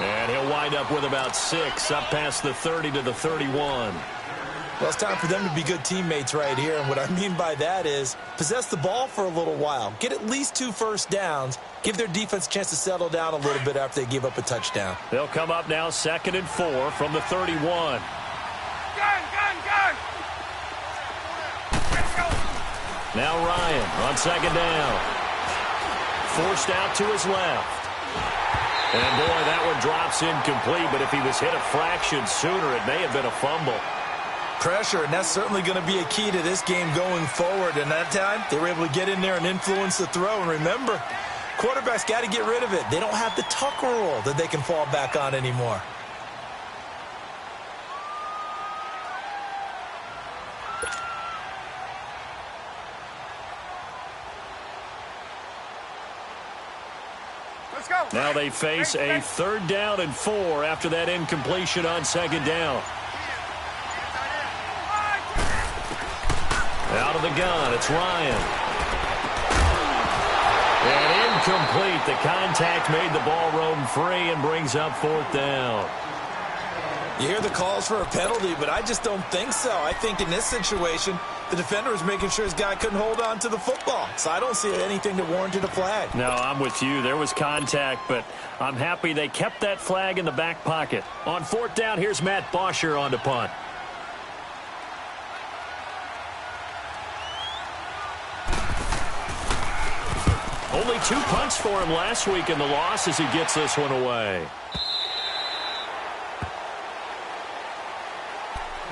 And he'll wind up with about 6, up past the 30 to the 31. Well, it's time for them to be good teammates right here. And what I mean by that is possess the ball for a little while. Get at least 2 first downs. Give their defense a chance to settle down a little bit after they give up a touchdown. They'll come up now 2nd and 4 from the 31. Gun! Now Ryan on 2nd down. Forced out to his left. And, boy, that one drops incomplete. But if he was hit a fraction sooner, it may have been a fumble. Pressure, and that's certainly going to be a key to this game going forward. And that time, they were able to get in there and influence the throw. And remember, quarterbacks got to get rid of it. They don't have the tuck rule that they can fall back on anymore. Let's go. Now they face a 3rd down and 4 after that incompletion on 2nd down. Out of the gun, it's Ryan. And incomplete. The contact made the ball roam free and brings up 4th down. You hear the calls for a penalty, but I just don't think so. I think in this situation, the defender was making sure his guy couldn't hold on to the football. So I don't see anything that warranted a flag. No, I'm with you. There was contact, but I'm happy they kept that flag in the back pocket. On 4th down, here's Matt Bosher on to punt. Only 2 punts for him last week in the loss as he gets this one away.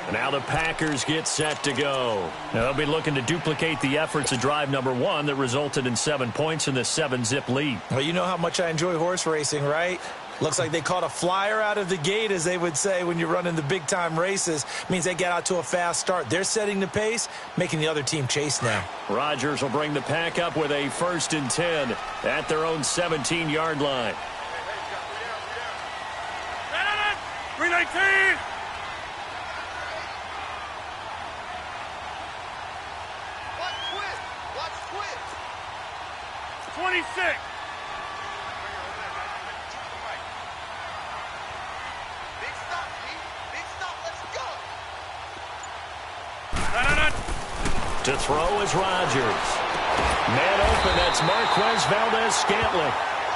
And now the Packers get set to go. Now they'll be looking to duplicate the efforts of drive number 1 that resulted in 7 points in the 7-zip lead. Well, you know how much I enjoy horse racing, right? Looks like they caught a flyer out of the gate, as they would say when you're running the big-time races. Means they get out to a fast start. They're setting the pace, making the other team chase now. Rodgers will bring the Pack up with a 1st and 10 at their own 17-yard line. 319! Watch quit! 26! To throw is Rodgers. Man open, that's Marquez Valdez-Scantling.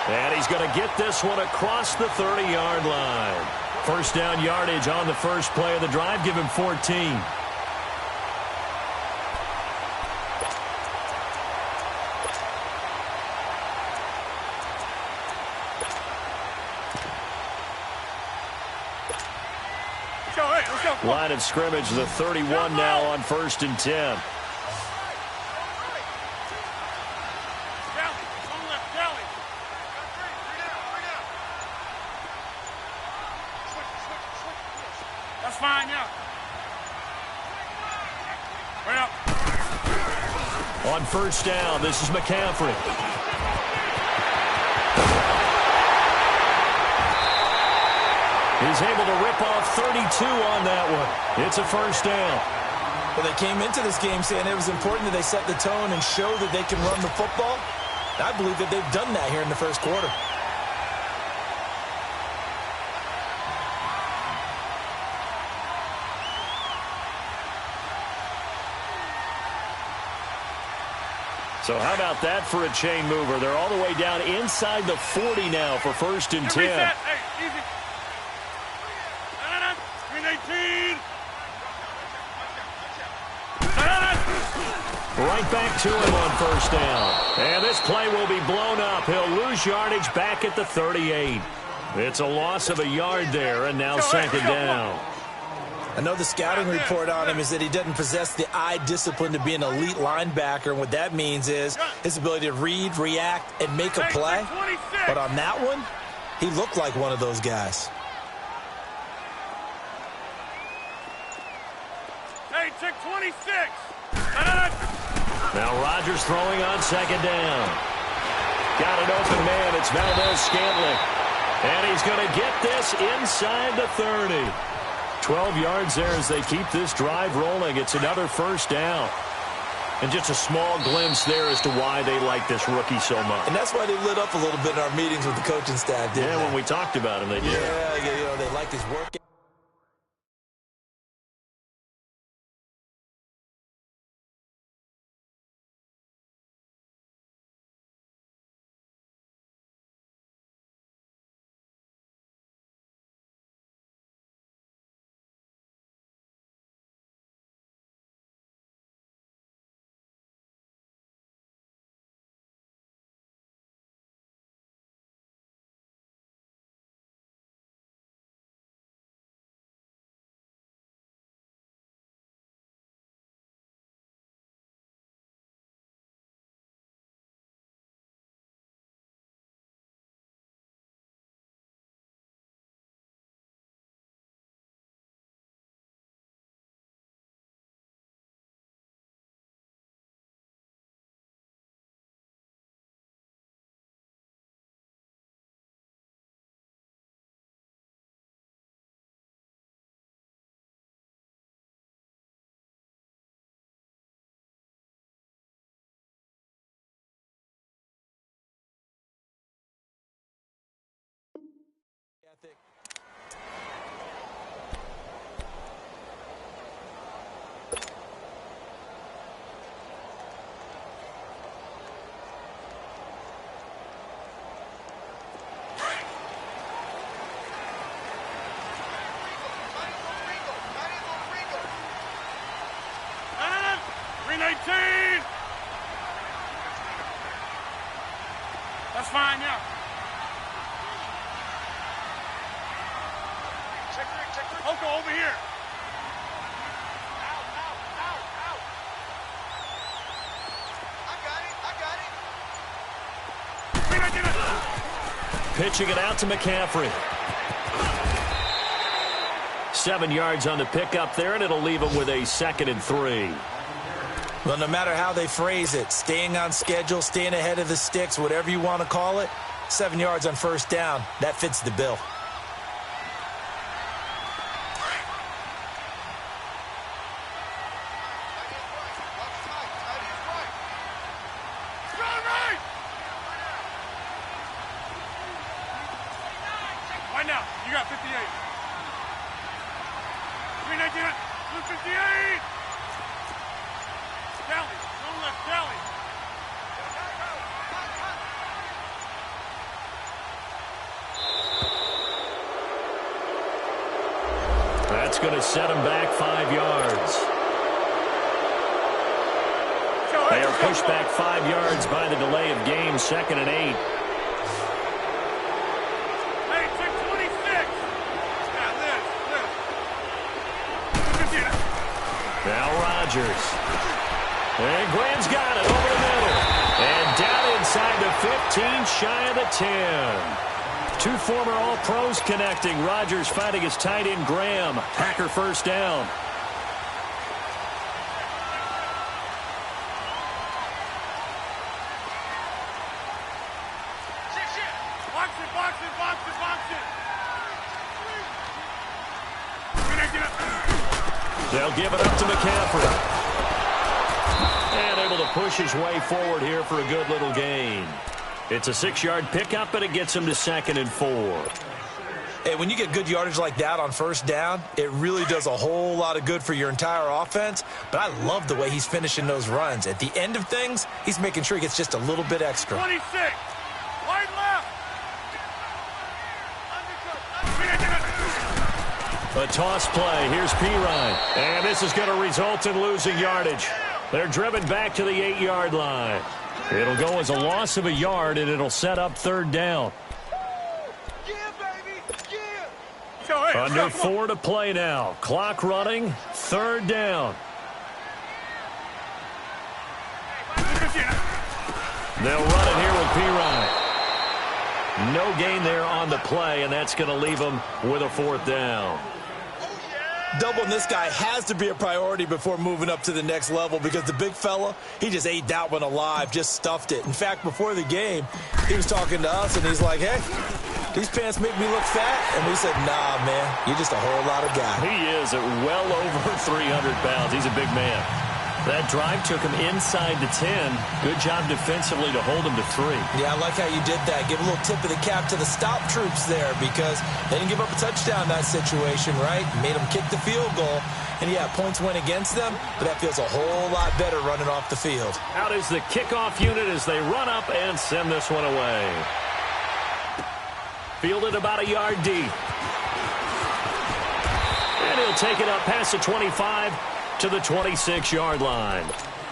And he's going to get this one across the 30-yard line. 1st down yardage on the first play of the drive. Give him 14. Line of scrimmage, the 31 now on 1st and 10. That's fine, yeah. Right up. On 1st down, this is McCaffrey. He's able to rip off 32 on that one. It's a 1st down. Well, they came into this game saying it was important that they set the tone and show that they can run the football. I believe that they've done that here in the 1st quarter. So how about that for a chain mover? They're all the way down inside the 40 now for 1st and 10. Hey, easy. 319. Right back to him on 1st down. And this play will be blown up. He'll lose yardage back at the 38. It's a loss of a yard there, and now 2nd down. I know the scouting report on him is that he doesn't possess the eye discipline to be an elite linebacker. And what that means is his ability to read, react, and make a play. But on that one, he looked like one of those guys. Hey, check 26. Now Rodgers throwing on 2nd down. Got an open man. It's Valdez-Scantling. And he's going to get this inside the 30. 12 yards there as they keep this drive rolling. It's another 1st down. And just a small glimpse there as to why they like this rookie so much. And that's why they lit up a little bit in our meetings with the coaching staff, didn't they? Yeah, when we talked about him, they did. Yeah, they like his work. That's fine now. Check three. Oko, over here. Out. I got it. Pitching it out to McCaffrey. 7 yards on the pickup there, and it'll leave him with a 2nd and 3. Well, no matter how they phrase it, staying on schedule, staying ahead of the sticks, whatever you want to call it, 7 yards on first down, that fits the bill. Right now, you got 58. 319, 58. Tally, no left, tally. That's going to set him back 5 yards. They are pushed back 5 yards by the delay of game, 2nd and 8. Hey, check 26. Now this. Now Rodgers. And Glenn's got it over the middle. And down inside the 15, shy of the 10. 2 former All-Pros connecting. Rodgers fighting his tight end, Graham. Packer first down. They'll give it up to McCaffrey. And able to push his way forward here for a good little gain. It's a 6-yard pickup, and it gets him to 2nd and 4. Hey, when you get good yardage like that on first down, it really does a whole lot of good for your entire offense. But I love the way he's finishing those runs. At the end of things, he's making sure he gets just a little bit extra. 26. Wide left. A toss play. Here's Pirine. And this is going to result in losing yardage. They're driven back to the 8-yard line. It'll go as a loss of a yard, and it'll set up 3rd down. Under 4 to play now. Clock running. 3rd down. They'll run it here with Pirine. No gain there on the play, and that's going to leave them with a 4th down. Doubling this guy has to be a priority before moving up to the next level because the big fella, he just ate that one alive, just stuffed it. In fact, before the game, he was talking to us, and he's like, hey, these pants make me look fat. And we said, nah, man, you're just a whole lot of guy. He is at well over 300 pounds. He's a big man. That drive took him inside the 10. Good job defensively to hold him to 3. Yeah, I like how you did that. Give a little tip of the cap to the stop troops there because they didn't give up a touchdown in that situation, right? Made them kick the field goal. And, yeah, points went against them, but that feels a whole lot better running off the field. Out is the kickoff unit as they run up and send this one away. Fielded about a yard deep. And he'll take it up past the 25 to the 26-yard line.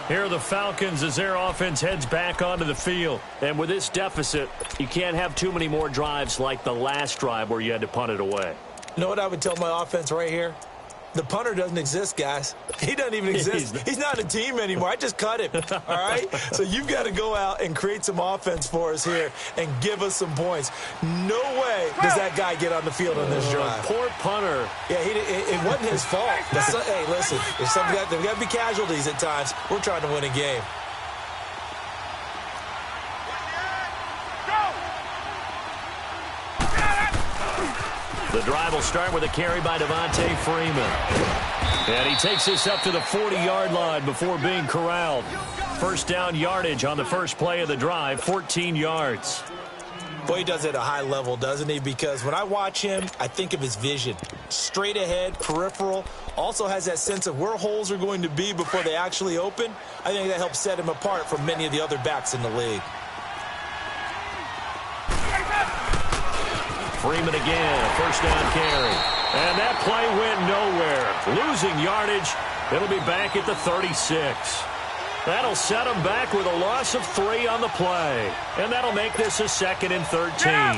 Here are the Falcons as their offense heads back onto the field. And with this deficit, you can't have too many more drives like the last drive where you had to punt it away. You know what I would tell my offense right here? The punter doesn't exist, guys. He doesn't even exist. He's not a team anymore. I just cut him, all right? So you've got to go out and create some offense for us here and give us some points. No way does that guy get on the field on this drive. Poor punter. Yeah, it wasn't his fault. But hey, listen, there's got to be casualties at times. We're trying to win a game. The drive will start with a carry by Devontae Freeman. And he takes this up to the 40-yard line before being corralled. First down yardage on the first play of the drive, 14 yards. Boy, he does it at a high level, doesn't he? Because when I watch him, I think of his vision. Straight ahead, peripheral. Also has that sense of where holes are going to be before they actually open. I think that helps set him apart from many of the other backs in the league. Freeman again, first down carry. And that play went nowhere. Losing yardage. It'll be back at the 36. That'll set him back with a loss of 3 on the play. And that'll make this a 2nd and 13.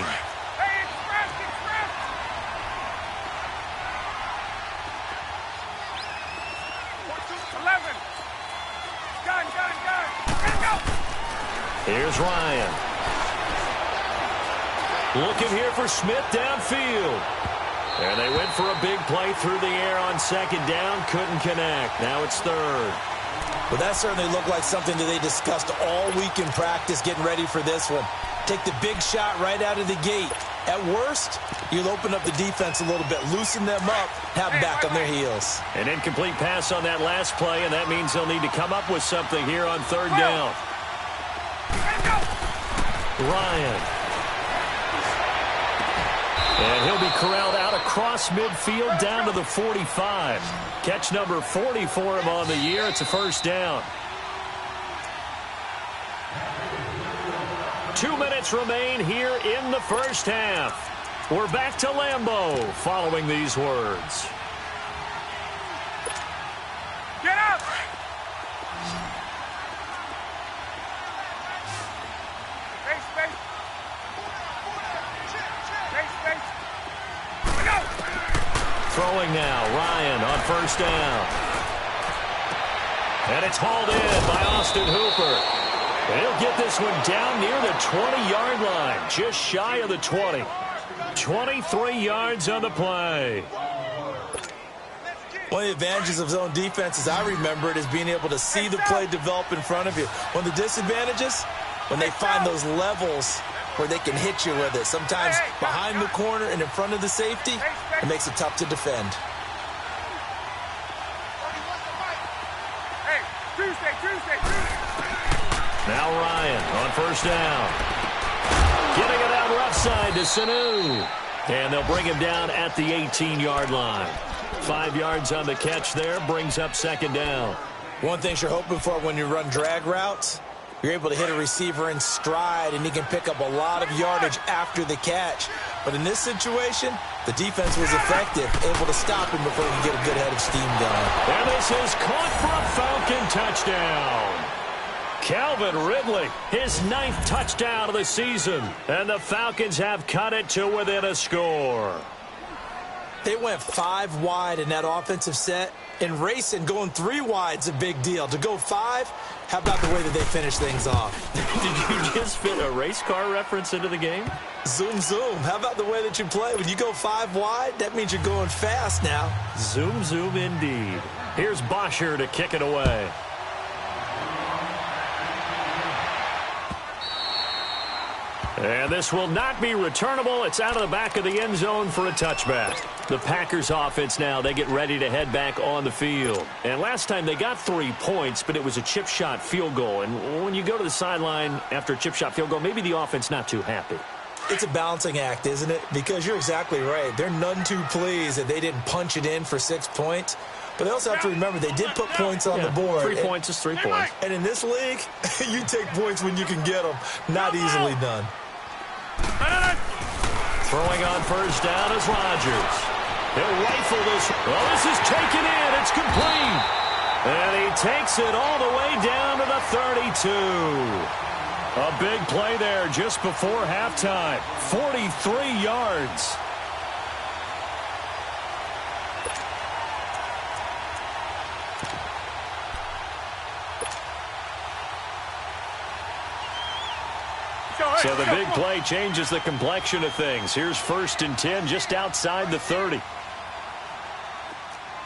Here's Ryan. Looking here for Smith downfield. And they went for a big play through the air on 2nd down. Couldn't connect. Now it's 3rd. Well, that certainly looked like something that they discussed all week in practice getting ready for this one. Take the big shot right out of the gate. At worst, you'll open up the defense a little bit, loosen them up, have them back on their heels. An incomplete pass on that last play, and that means they'll need to come up with something here on 3rd down. Ryan. And he'll be corralled out across midfield down to the 45. Catch number 40 for him on the year. It's a first down. 2 minutes remain here in the first half. We're back to Lambeau following these words. Get up! Throwing now, Ryan on first down. And it's hauled in by Austin Hooper. And he'll get this one down near the 20-yard line, just shy of the 20. 23 yards on the play. One of the advantages of zone defense, as I remember it, is being able to see the play develop in front of you. One of the disadvantages, when they find those levels where they can hit you with it. Sometimes behind the corner and in front of the safety, it makes it tough to defend. Now Ryan on first down. Getting it out left side to Sanu. And they'll bring him down at the 18-yard line. 5 yards on the catch there, brings up 2nd down. One thing you're hoping for when you run drag routes, you're able to hit a receiver in stride, and he can pick up a lot of yardage after the catch. But in this situation, the defense was effective, able to stop him before he could get a good head of steam going. And this is caught for a Falcon touchdown. Calvin Ridley, his 9th touchdown of the season. And the Falcons have cut it to within a score. They went 5 wide in that offensive set. And racing, going 3 wide's a big deal. To go 5, how about the way that they finish things off? Did you just fit a race car reference into the game? Zoom, zoom. How about the way that you play? When you go 5 wide, that means you're going fast now. Zoom, zoom indeed. Here's Bosher to kick it away. And this will not be returnable. It's out of the back of the end zone for a touchback. The Packers offense now, they get ready to head back on the field. And last time they got 3 points, but it was a chip shot field goal. And when you go to the sideline after a chip shot field goal, maybe the offense not too happy. It's a balancing act, isn't it? Because you're exactly right. They're none too pleased that they didn't punch it in for 6 points. But they also have to remember they did put points on the board. 3 points is 3 points. And in this league, you take points when you can get them. Not easily done. Throwing on first down is Rodgers. He'll rifle this. Well, this is taken in. It's complete. And he takes it all the way down to the 32. A big play there just before halftime. 43 yards. So the big play changes the complexion of things. Here's 1st and 10 just outside the 30.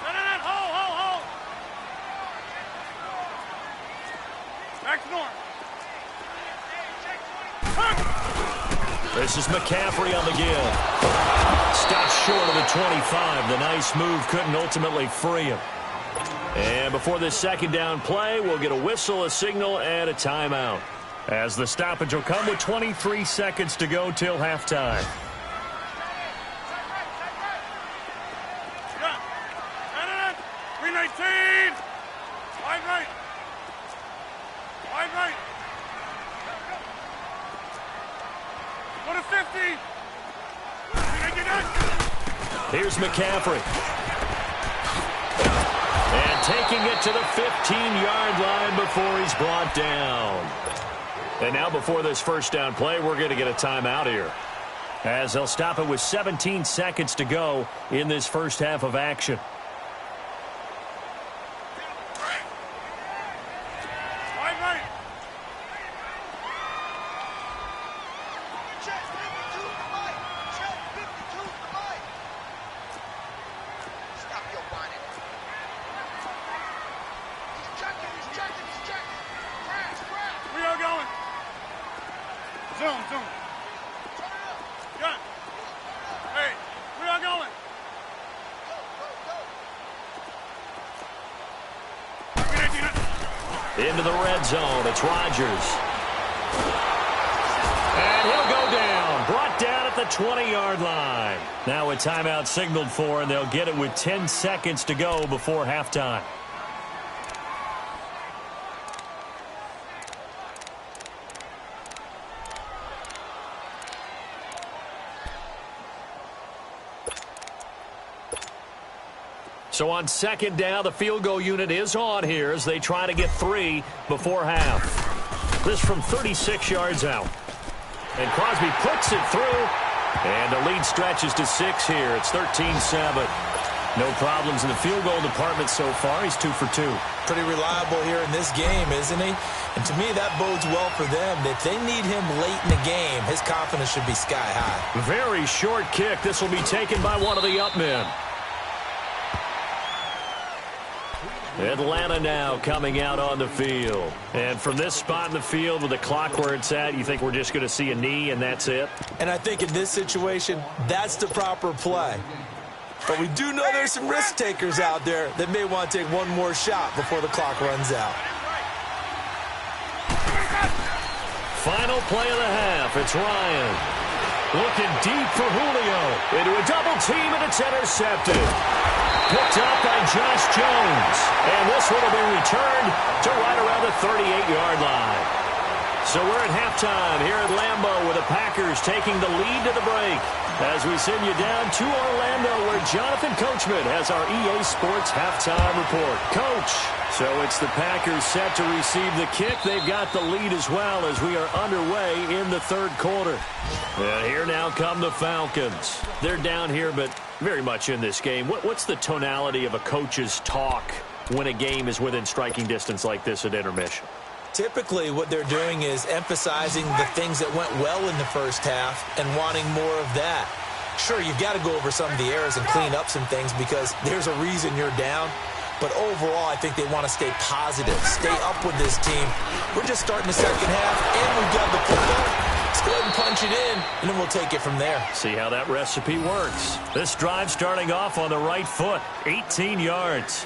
Hold. Back to north. This is McCaffrey on the give. Stopped short of the 25. The nice move couldn't ultimately free him. And before this second down play, we'll get a whistle, a signal, and a timeout. As the stoppage will come with 23 seconds to go till halftime. Yeah. 319. Wide right. Wide right. Go to 50. Here's McCaffrey. And taking it to the 15-yard line before he's brought down. And now before this first down play, we're going to get a timeout here, as they'll stop it with 17 seconds to go in this first half of action. Wide right. Stop your whining. He's checking. We are going. Zoom. Gun. Hey, we are going. Into the red zone. It's Rodgers. And he'll go down. Brought down at the 20-yard line. Now a timeout signaled for, and they'll get it with 10 seconds to go before halftime. So on second down, the field goal unit is on here as they try to get 3 before half. This from 36 yards out. And Crosby puts it through. And the lead stretches to 6 here. It's 13-7. No problems in the field goal department so far. He's 2 for 2. Pretty reliable here in this game, isn't he? And to me, that bodes well for them. If they need him late in the game, his confidence should be sky high. Very short kick. This will be taken by one of the up men. Atlanta now coming out on the field. And from this spot in the field with the clock where it's at, you think we're just going to see a knee and that's it? And I think in this situation, that's the proper play. But we do know there's some risk takers out there that may want to take one more shot before the clock runs out. Final play of the half. It's Ryan. Looking deep for Julio. Into a double team, and it's intercepted. Picked up by Josh Jones. And this one will be returned to right around the 38-yard line. So we're at halftime here at Lambeau with the Packers taking the lead to the break. As we send you down to Orlando where Jonathan Coachman has our EA Sports halftime report. Coach, so it's the Packers set to receive the kick. They've got the lead as well as we are underway in the third quarter. And here now come the Falcons. They're down here but very much in this game. What's the tonality of a coach's talk when a game is within striking distance like this at intermission? Typically, what they're doing is emphasizing the things that went well in the first half and wanting more of that. Sure, you've got to go over some of the errors and clean up some things because there's a reason you're down. But overall, I think they want to stay positive, stay up with this team. We're just starting the second half, and we've got the football. Let's Go ahead and punch it in, and then we'll take it from there. See how that recipe works. This drive starting off on the right foot, 18 yards.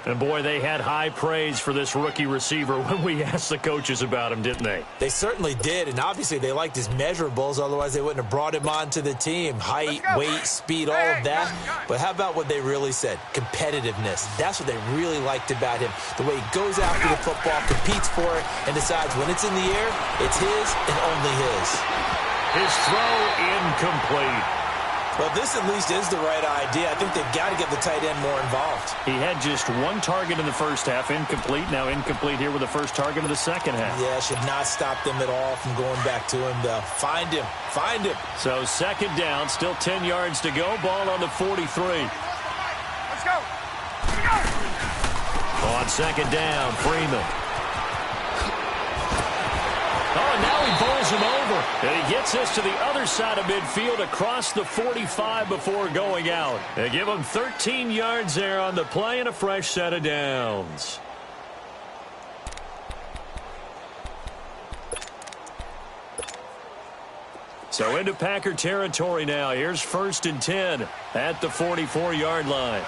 And, boy, they had high praise for this rookie receiver when we asked the coaches about him, didn't they? They certainly did, and obviously they liked his measurables. Otherwise, they wouldn't have brought him onto the team. Height, weight, speed, all of that. But how about what they really said? Competitiveness. That's what they really liked about him. The way he goes after the football, competes for it, and decides when it's in the air, it's his and only his. His throw incomplete. Well, this at least is the right idea. I think they've got to get the tight end more involved. He had just one target in the first half, incomplete. Now incomplete here with the first target of the second half. Yeah, should not stop them at all from going back to him, though. Find him. Find him. So second down, still 10 yards to go. Ball on the 43. Let's go. Let's go. On second down, Freeman. Oh, and now he bowls him over. And he gets this to the other side of midfield across the 45 before going out. They give him 13 yards there on the play and a fresh set of downs. So into Packer territory now. Here's 1st and 10 at the 44-yard line.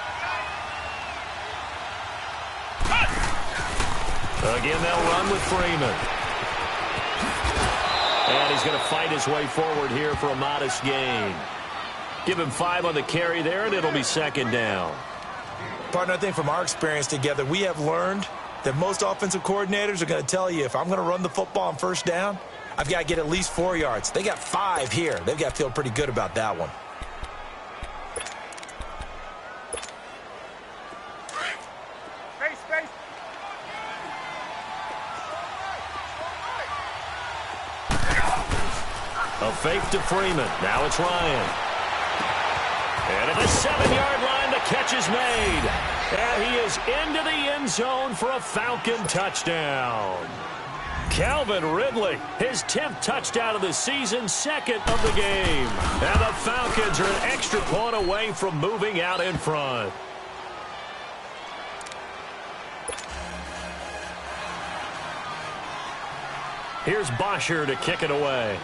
Again, they'll run with Freeman. And he's going to fight his way forward here for a modest gain. Give him 5 on the carry there, and it'll be second down. Partner, I think from our experience together, we have learned that most offensive coordinators are going to tell you, if I'm going to run the football on first down, I've got to get at least 4 yards. They got 5 here. They've got to feel pretty good about that one. A fake to Freeman. Now it's Ryan. And at the 7-yard line, the catch is made. And he is into the end zone for a Falcon touchdown. Calvin Ridley, his 10th touchdown of the season, 2nd of the game. And the Falcons are an extra point away from moving out in front. Here's Bosher to kick it away.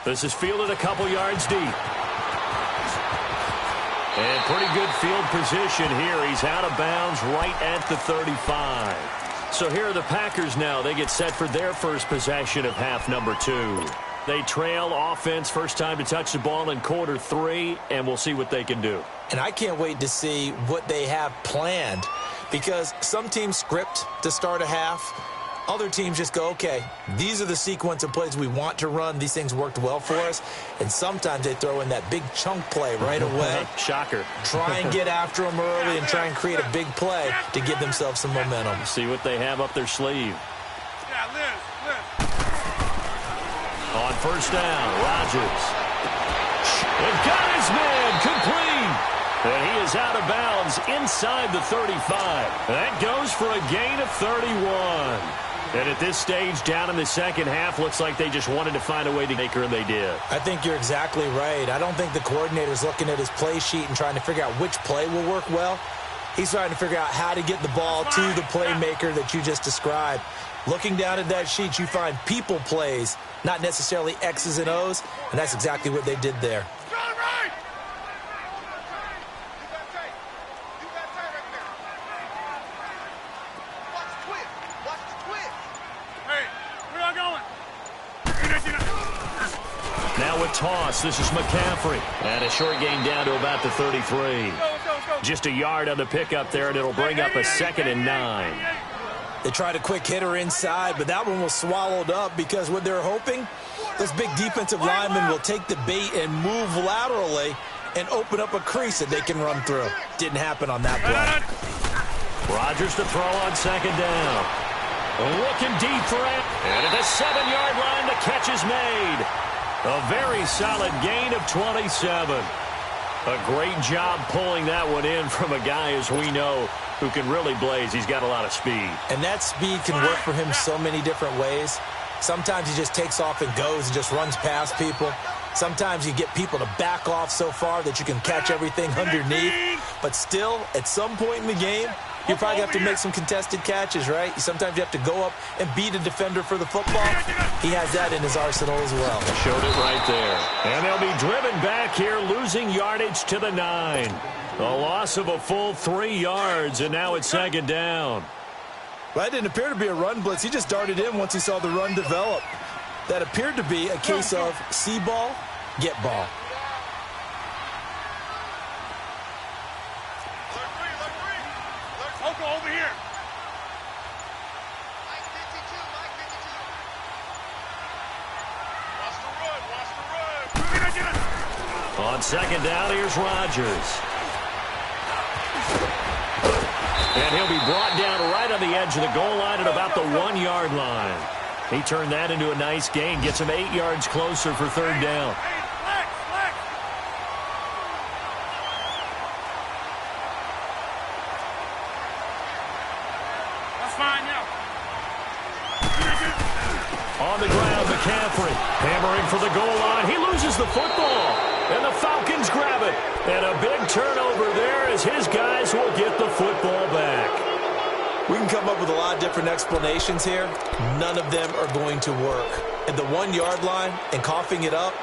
This is fielded a couple yards deep. And pretty good field position here. He's out of bounds right at the 35. So here are the Packers now. They get set for their first possession of half number 2. They trail offense, first time to touch the ball in quarter 3, and we'll see what they can do. And I can't wait to see what they have planned, because some teams script to start a half. Other teams just go, okay, these are the sequence of plays we want to run. These things worked well for us. And sometimes they throw in that big chunk play right away. Shocker. Try and get after them early and try and create a big play to give themselves some momentum. See what they have up their sleeve. Yeah, live. On first down, Rodgers. And got his man complete. And he is out of bounds inside the 35. That goes for a gain of 31. And at this stage, down in the second half, looks like they just wanted to find a way to make her, and they did. I think you're exactly right. I don't think the coordinator's looking at his play sheet and trying to figure out which play will work well. He's trying to figure out how to get the ball to the playmaker that you just described. Looking down at that sheet, you find people plays, not necessarily X's and O's, and that's exactly what they did there. Toss. This is McCaffrey. And a short gain down to about the 33. Just a yard on the pickup there, and it'll bring up a 2nd and 9. They tried a quick hitter inside, but that one was swallowed up because what they're hoping, those big defensive linemen will take the bait and move laterally and open up a crease that they can run through. Didn't happen on that play. Rodgers to throw on second down. Looking deep for it. And at the 7-yard line, the catch is made. A very solid gain of 27. A great job pulling that one in from a guy, as we know, who can really blaze. He's got a lot of speed. And that speed can work for him so many different ways. Sometimes he just takes off and goes and just runs past people. Sometimes you get people to back off so far that you can catch everything underneath. But still, at some point in the game, You probably have to make some contested catches, right? Sometimes you have to go up and beat a defender for the football. He has that in his arsenal as well. Showed it right there. And they'll be driven back here, losing yardage to the 9. A loss of a full 3 yards, and now it's second down. Well, that didn't appear to be a run blitz. He just darted in once he saw the run develop. That appeared to be a case of see ball, get ball. Look over here. Mike 52, Mike 52. Watch the run. On second down, here's Rodgers. And he'll be brought down right on the edge of the goal line at about the 1-yard line. He turned that into a nice gain, gets him 8 yards closer for third down. That's fine now. On the ground, McCaffrey hammering for the goal line. He loses the football, and the Falcons grab it. And a big turnover there as his guys will get the football back. We can come up with a lot of different explanations here. None of them are going to work. At the 1-yard line and coughing it up,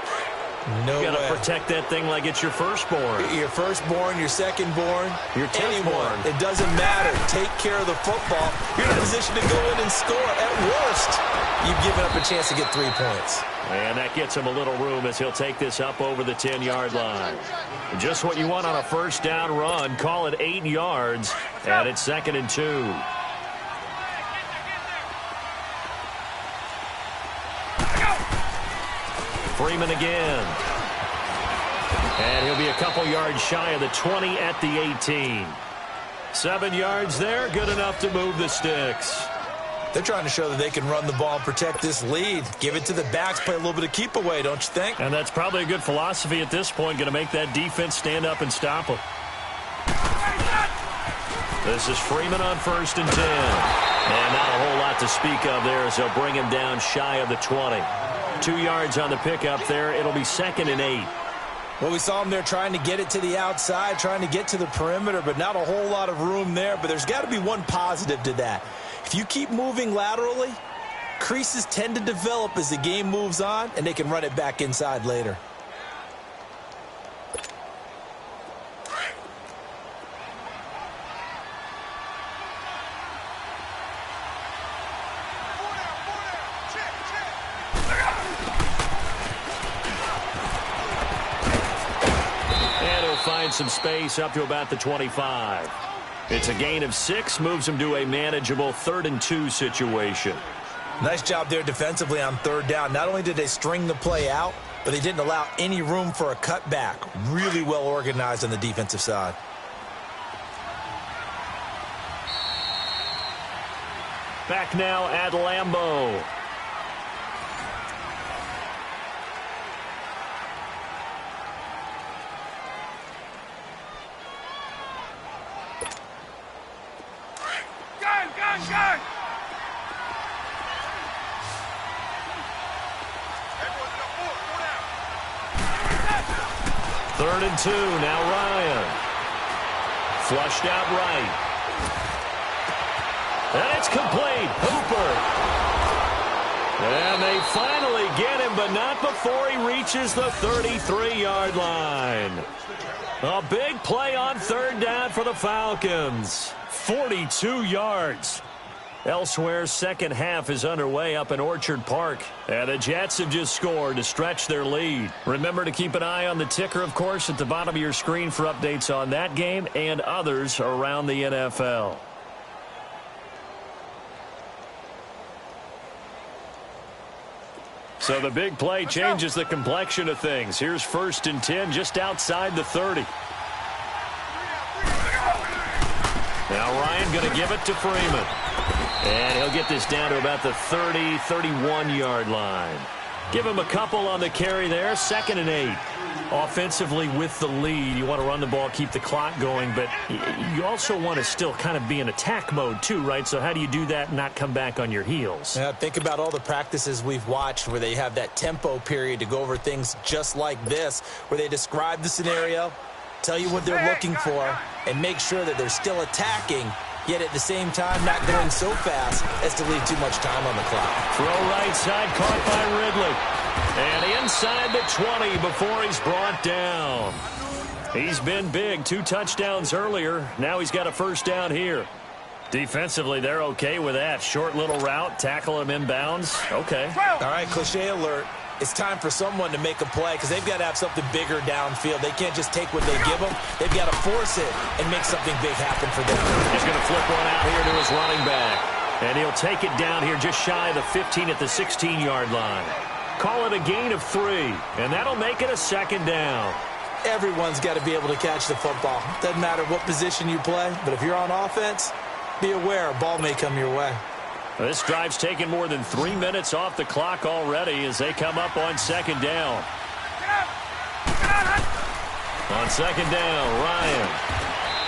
no way. You got to protect that thing like it's your firstborn. Your firstborn, your secondborn, your anyone. It doesn't matter. Take care of the football. You're in a position to go in and score. At worst, you've given up a chance to get 3 points. And that gets him a little room as he'll take this up over the 10-yard line. Just what you want on a first down run. Call it 8 yards, and it's 2nd and 2. Freeman again. And he'll be a couple yards shy of the 20 at the 18. 7 yards there, good enough to move the sticks. They're trying to show that they can run the ball and protect this lead. Give it to the backs, play a little bit of keep away, don't you think? And that's probably a good philosophy at this point, going to make that defense stand up and stop them. This is Freeman on 1st and 10. And not a whole lot to speak of there as they'll bring him down shy of the 20. 2 yards on the pickup there. It'll be 2nd and 8. Well, we saw him there trying to get it to the outside, trying to get to the perimeter, but not a whole lot of room there. But there's got to be one positive to that. If you keep moving laterally, creases tend to develop as the game moves on, and they can run it back inside later. Find some space up to about the 25. It's a gain of 6, moves him to a manageable 3rd and 2 situation. Nice job there defensively on 3rd down. Not only did they string the play out, but they didn't allow any room for a cutback. Really well organized on the defensive side. Back now at Lambeau. Go! 3rd and 2. Now Ryan. Flushed out right. And it's complete. Hooper. And they finally get him, but not before he reaches the 33-yard line. A big play on 3rd down for the Falcons. 42 yards. Elsewhere, second half is underway up in Orchard Park. And the Jets have just scored to stretch their lead. Remember to keep an eye on the ticker, of course, at the bottom of your screen for updates on that game and others around the NFL. So the big play changes the complexion of things. Here's 1st and 10 just outside the 30. Now Ryan going to give it to Freeman. And he'll get this down to about the 30, 31-yard line. Give him a couple on the carry there. 2nd and 8. Offensively with the lead, you want to run the ball, keep the clock going, but you also want to still kind of be in attack mode too, right? So how do you do that and not come back on your heels? Yeah, think about all the practices we've watched where they have that tempo period to go over things just like this, where they describe the scenario, tell you what they're looking for, and make sure that they're still attacking yet at the same time not going so fast as to leave too much time on the clock. Throw right side caught by Ridley. And inside the 20 before he's brought down. He's been big. 2 touchdowns earlier. Now he's got a first down here. Defensively, they're okay with that. Short little route, tackle him inbounds. Okay. All right, cliche alert. It's time for someone to make a play because they've got to have something bigger downfield. They can't just take what they give them. They've got to force it and make something big happen for them. He's going to flip one out here to his running back. And he'll take it down here just shy of the 15 at the 16-yard line. Call it a gain of 3, and that'll make it a second down. Everyone's got to be able to catch the football. Doesn't matter what position you play, but if you're on offense, be aware a ball may come your way. This drive's taken more than 3 minutes off the clock already as they come up on second down. On second down, Ryan.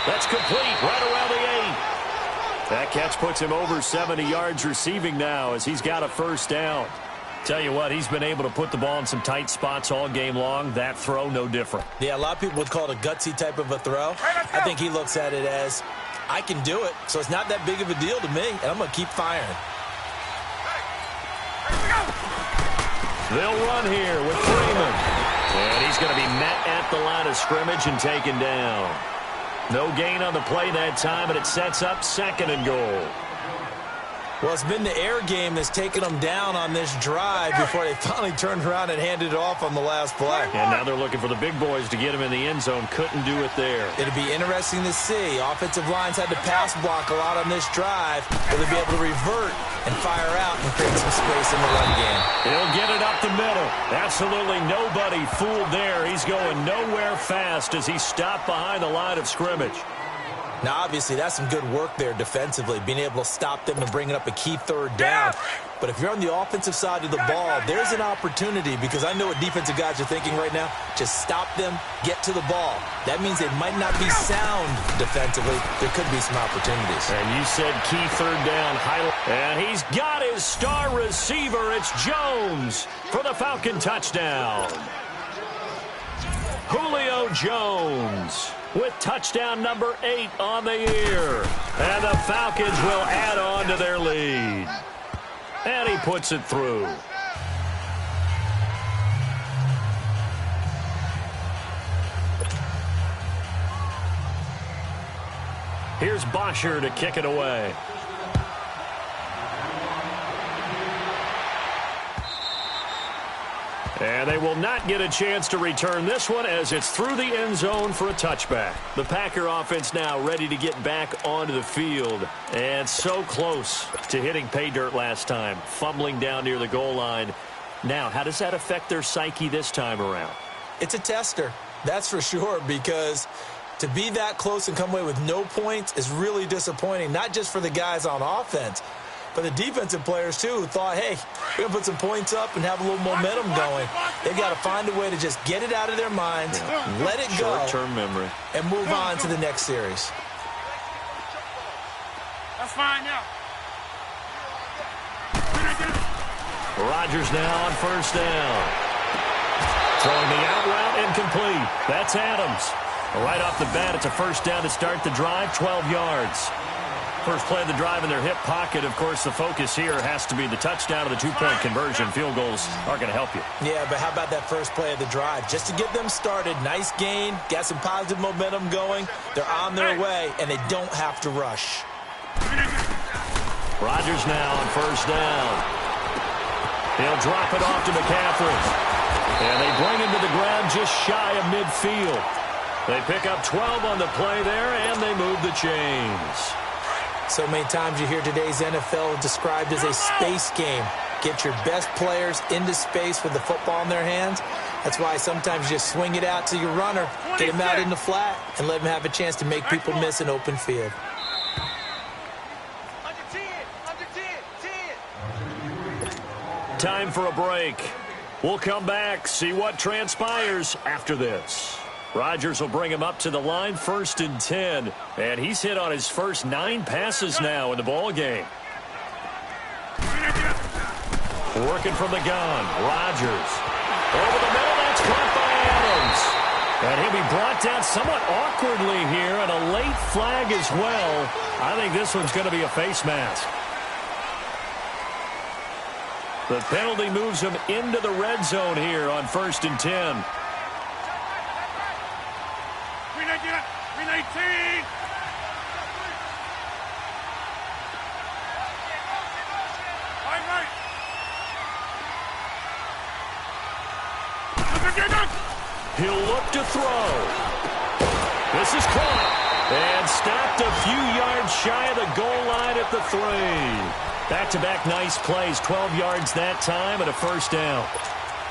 That's complete right around the 8. That catch puts him over 70 yards receiving now as he's got a first down. Tell you what, he's been able to put the ball in some tight spots all game long. That throw, no different. Yeah, a lot of people would call it a gutsy type of a throw. I think he looks at it as, I can do it, so it's not that big of a deal to me, and I'm going to keep firing. They'll run here with Freeman. And he's going to be met at the line of scrimmage and taken down. No gain on the play that time, and it sets up second and goal. Well, it's been the air game that's taken them down on this drive before they finally turned around and handed it off on the last play. And now they're looking for the big boys to get him in the end zone. Couldn't do it there. It'll be interesting to see. Offensive lines had to pass block a lot on this drive. Will they be able to revert and fire out and create some space in the run game? He'll get it up the middle. Absolutely nobody fooled there. He's going nowhere fast as he stopped behind the line of scrimmage. Now, obviously, that's some good work there defensively, being able to stop them and bring up a key third down. But if you're on the offensive side of the ball, there's an opportunity because I know what defensive guys are thinking right now. Just stop them, get to the ball. That means they might not be sound defensively. There could be some opportunities. And you said key third down. And he's got his star receiver. It's Jones for the Falcon touchdown. Julio Jones with touchdown number 8 on the year. And the Falcons will add on to their lead. And he puts it through. Here's Bosher to kick it away. And they will not get a chance to return this one as it's through the end zone for a touchback. The Packer offense now ready to get back onto the field. And so close to hitting pay dirt last time, fumbling down near the goal line. Now, how does that affect their psyche this time around? It's a tester, that's for sure, because to be that close and come away with no points is really disappointing, not just for the guys on offense, but the defensive players, too, who thought, hey, we're going to put some points up and have a little momentum going. They've got to find a way to just get it out of their minds, let it go, short-term memory, and move on to the next series. That's fine now. Rodgers now on first down. Throwing the out route incomplete. That's Adams. Right off the bat, it's a first down to start the drive, 12 yards. First play of the drive in their hip pocket. Of course, the focus here has to be the touchdown or the two-point conversion. Field goals are going to help you. Yeah, but how about that first play of the drive? Just to get them started, nice gain, got some positive momentum going. They're on their way, and they don't have to rush. Rodgers now on first down. He'll drop it off to McCaffrey. And they bring him to the ground just shy of midfield. They pick up 12 on the play there, and they move the chains. So many times you hear today's NFL described as a space game. Get your best players into space with the football in their hands. That's why sometimes you just swing it out to your runner, get him out in the flat, and let him have a chance to make people miss an open field. Time for a break. We'll come back, see what transpires after this. Rodgers will bring him up to the line, 1st and 10. And he's hit on his first 9 passes now in the ball game. Working from the gun, Rodgers. Over the middle, that's caught by Adams. And he'll be brought down somewhat awkwardly here, and a late flag as well. I think this one's going to be a face mask. The penalty moves him into the red zone here on 1st and 10. 319. He'll look to throw. This is caught. And stopped a few yards shy of the goal line at the 3. Back-to-back nice plays. 12 yards that time and a first down.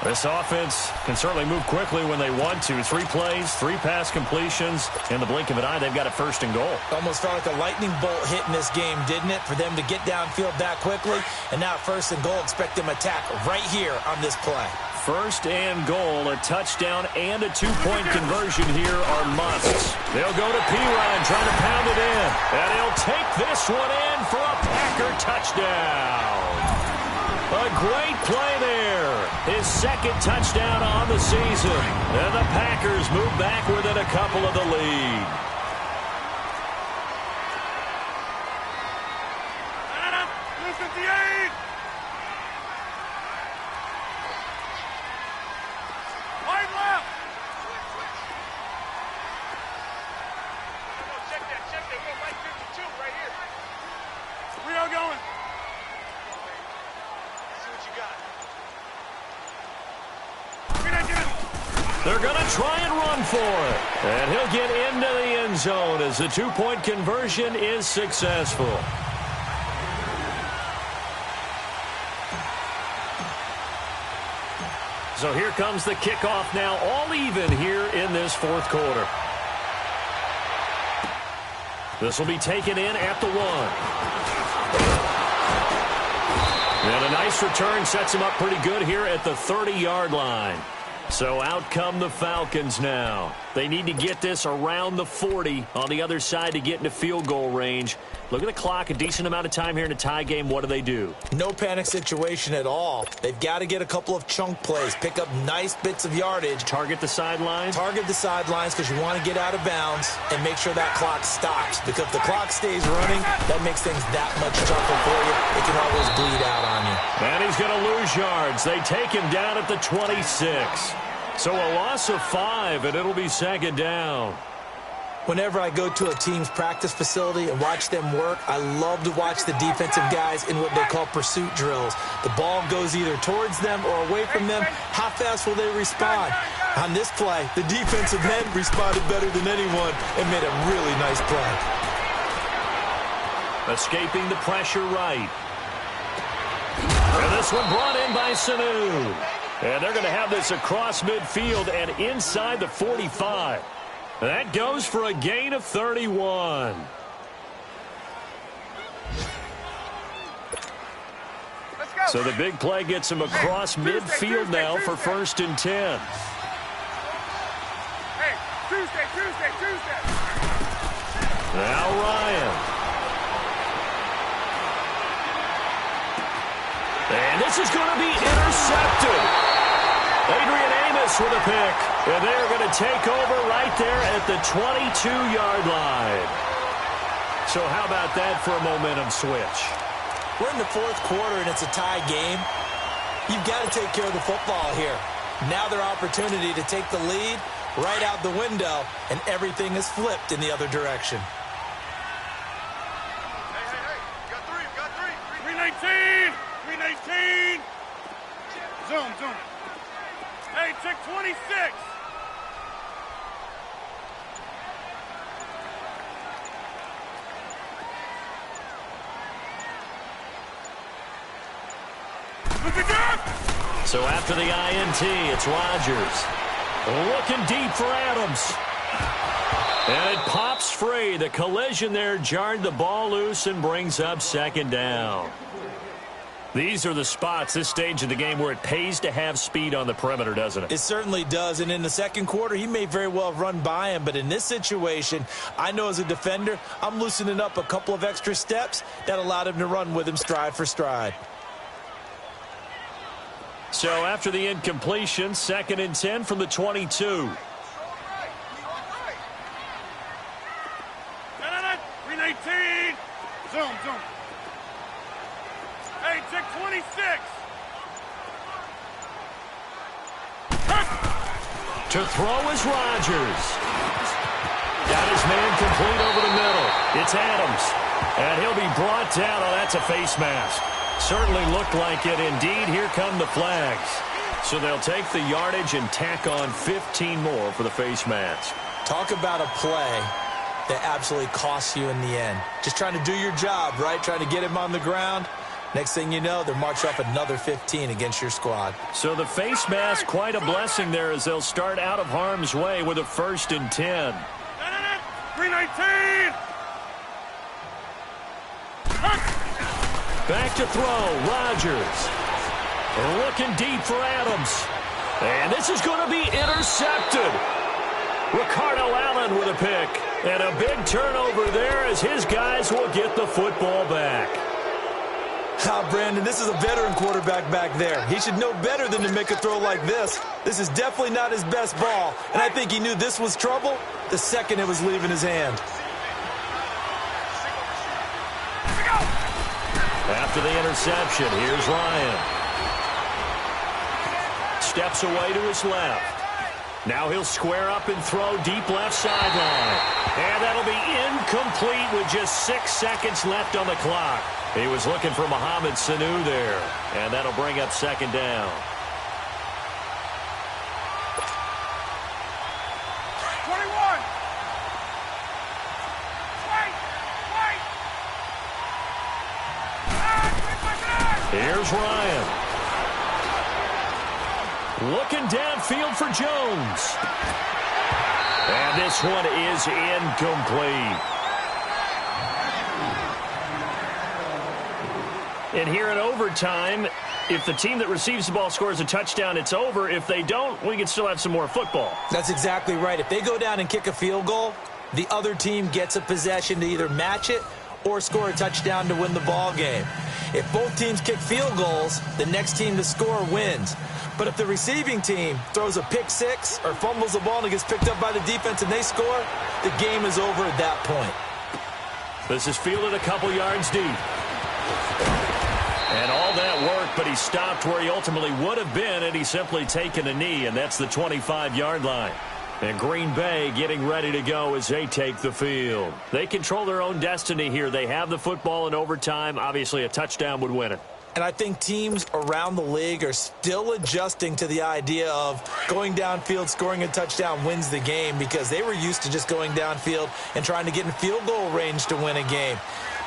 This offense can certainly move quickly when they want to. 3 plays, 3 pass completions. In the blink of an eye, they've got a 1st and goal. Almost felt like a lightning bolt hit in this game, didn't it? For them to get downfield that quickly. And now 1st and goal, expect them to attack right here on this play. 1st and goal, a touchdown and a 2-point conversion here are musts. They'll go to Pirine, trying to pound it in. And he'll take this one in for a Packer touchdown. A great play there. His 2nd touchdown on the season. And the Packers move back within a couple of the lead. Listen to you. Wide left. Check that. We're right 52 right here. We are going. See what you got. They're going to try and run for it. And he'll get into the end zone as the 2-point conversion is successful. So here comes the kickoff now, all even here in this 4th quarter. This will be taken in at the 1. And a nice return sets him up pretty good here at the 30-yard line. So out come the Falcons now. They need to get this around the 40 on the other side to get into field goal range. Look at the clock, a decent amount of time here in a tie game. What do? No panic situation at all. They've got to get a couple of chunk plays, pick up nice bits of yardage. Target the sidelines? Target the sidelines because you want to get out of bounds and make sure that clock stops. Because if the clock stays running, that makes things that much tougher for you. It can always bleed out on you. And he's going to lose yards. They take him down at the 26. So a loss of 5, and it'll be 2nd down. Whenever I go to a team's practice facility and watch them work, I love to watch the defensive guys in what they call pursuit drills. The ball goes either towards them or away from them. How fast will they respond? On this play, the defensive end responded better than anyone and made a really nice play. Escaping the pressure right. And this one brought in by Sanu. And they're going to have this across midfield and inside the 45. That goes for a gain of 31. So the big play gets him across midfield now for 1st and 10. Hey, Tuesday. Now Ryan. And this is going to be intercepted. Adrian Amos with a pick. And they're going to take over right there at the 22-yard line. So how about that for a momentum switch? We're in the 4th quarter and it's a tie game. You've got to take care of the football here. Now their opportunity to take the lead right out the window, and everything is flipped in the other direction. Hey. Got three. 319. Zoom. Hey, check 26. So after the INT, it's Rodgers. Looking deep for Adams. And it pops free. The collision there jarred the ball loose and brings up 2nd down. These are the spots, this stage of the game, where it pays to have speed on the perimeter, doesn't it? It certainly does. And in the 2nd quarter, he may very well run by him. But in this situation, I know as a defender, I'm loosening up a couple of extra steps that allowed him to run with him stride for stride. So after the incompletion, 2nd and 10 from the 22. To throw is Rodgers. Got his man complete over the middle. It's Adams. And he'll be brought down. Oh, that's a face mask. Certainly looked like it. Indeed, here come the flags. So they'll take the yardage and tack on 15 more for the face mask. Talk about a play that absolutely costs you in the end. Just trying to do your job, right? Trying to get him on the ground. Next thing you know, they're marching up another 15 against your squad. So the face mask, quite a blessing there as they'll start out of harm's way with a 1st and 10. 319! Back to throw, Rodgers. Looking deep for Adams. And this is going to be intercepted. Ricardo Allen with a pick. And a big turnover there as his guys will get the football back. Brandon, this is a veteran quarterback back there. He should know better than to make a throw like this. This is definitely not his best ball, and I think he knew this was trouble the second it was leaving his hand. After the interception, here's Ryan. Steps away to his left. Now he'll square up and throw deep left sideline. And that'll be incomplete with just 6 seconds left on the clock. He was looking for Mohamed Sanu there. And that'll bring up 2nd down. 21! Here's Ryan. Looking downfield for Jones. And this one is incomplete. And here in overtime, if the team that receives the ball scores a touchdown, it's over. If they don't, we can still have some more football. That's exactly right. If they go down and kick a field goal, the other team gets a possession to either match it or score a touchdown to win the ball game. If both teams kick field goals, the next team to score wins. But if the receiving team throws a pick six or fumbles the ball and it gets picked up by the defense and they score, the game is over at that point. This is fielded a couple yards deep. And all that work, but he stopped where he ultimately would have been, and he's simply taken a knee, and that's the 25-yard line. And Green Bay getting ready to go as they take the field. They control their own destiny here. They have the football in overtime. Obviously, a touchdown would win it. And I think teams around the league are still adjusting to the idea of going downfield, scoring a touchdown wins the game, because they were used to just going downfield and trying to get in field goal range to win a game.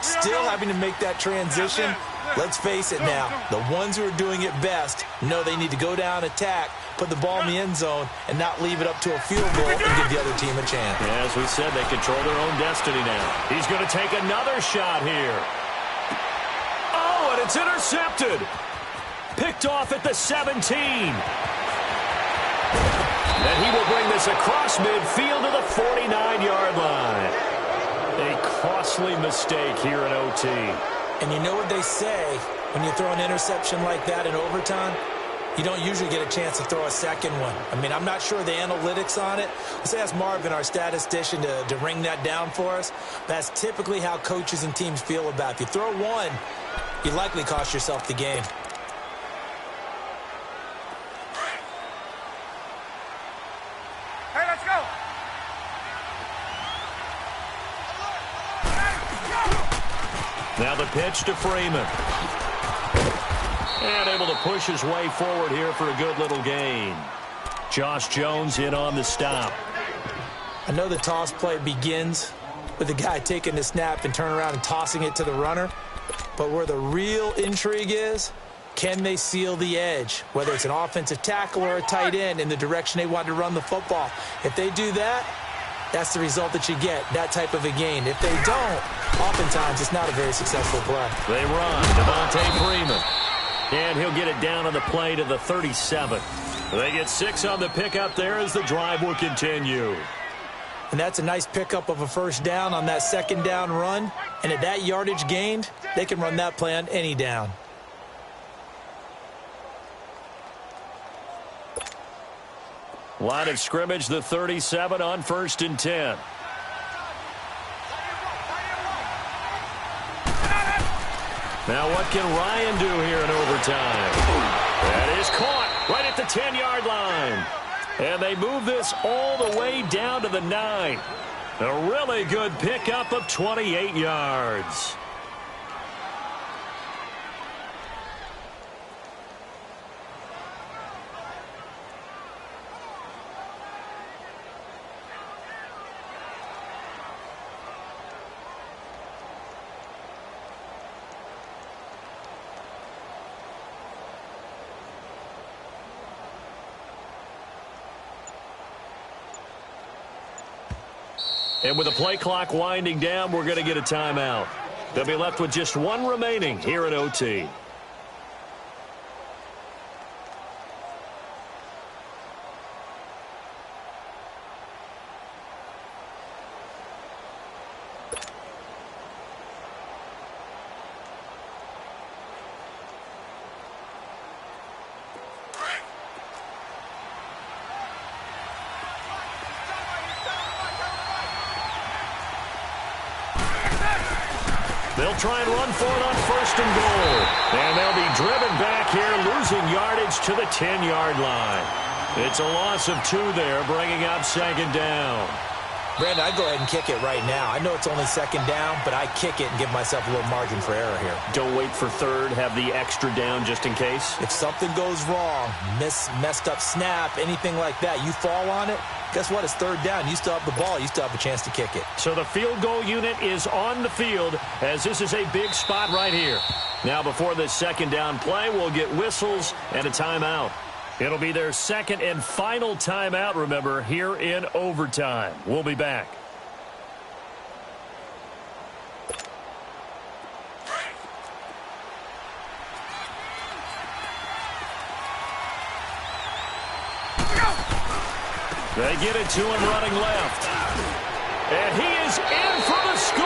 Still having to make that transition. Let's face it now, the ones who are doing it best know they need to go down, attack, put the ball in the end zone, and not leave it up to a field goal and give the other team a chance. Yeah, as we said, they control their own destiny now. He's going to take another shot here. Oh, and it's intercepted. Picked off at the 17. And he will bring this across midfield to the 49-yard line. A costly mistake here in OT. And you know what they say, when you throw an interception like that in overtime, you don't usually get a chance to throw a second one. I mean, I'm not sure the analytics on it. Let's ask Marvin, our statistician, to ring that down for us. That's typically how coaches and teams feel about it. If you throw one, you likely cost yourself the game. Hey, let's go! Now the pitch to Freeman. And able to push his way forward here for a good little gain. Josh Jones in on the stop. I know the toss play begins with the guy taking the snap and turning around and tossing it to the runner. But where the real intrigue is, can they seal the edge? Whether it's an offensive tackle or a tight end in the direction they want to run the football. If they do that, that's the result that you get, that type of a gain. If they don't, oftentimes it's not a very successful play. They run. Devontae Freeman. And he'll get it down on the play to the 37. They get 6 on the pickup there as the drive will continue. And that's a nice pickup of a first down on that second down run. And at that yardage gained, they can run that play on any down. Line of scrimmage, the 37 on 1st and 10. Now what can Ryan do here in overtime? That is caught right at the 10-yard line. And they move this all the way down to the 9. A really good pickup of 28 yards. And with the play clock winding down, we're going to get a timeout. They'll be left with just one remaining here at OT. They'll try and run for it on 1st and goal. And they'll be driven back here, losing yardage to the 10-yard line. It's a loss of 2 there, bringing up 2nd down. Brandon, I'd go ahead and kick it right now. I know it's only 2nd down, but I kick it and give myself a little margin for error here. Don't wait for 3rd, have the extra down just in case. If something goes wrong, messed up snap, anything like that, you fall on it, guess what? It's 3rd down. You still have the ball. You still have a chance to kick it. So the field goal unit is on the field as this is a big spot right here. Now before this 2nd down play, we'll get whistles and a timeout. It'll be their 2nd and final timeout, remember, here in overtime. We'll be back. They get it to him running left. And he is in for the score.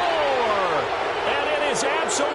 And it is absolutely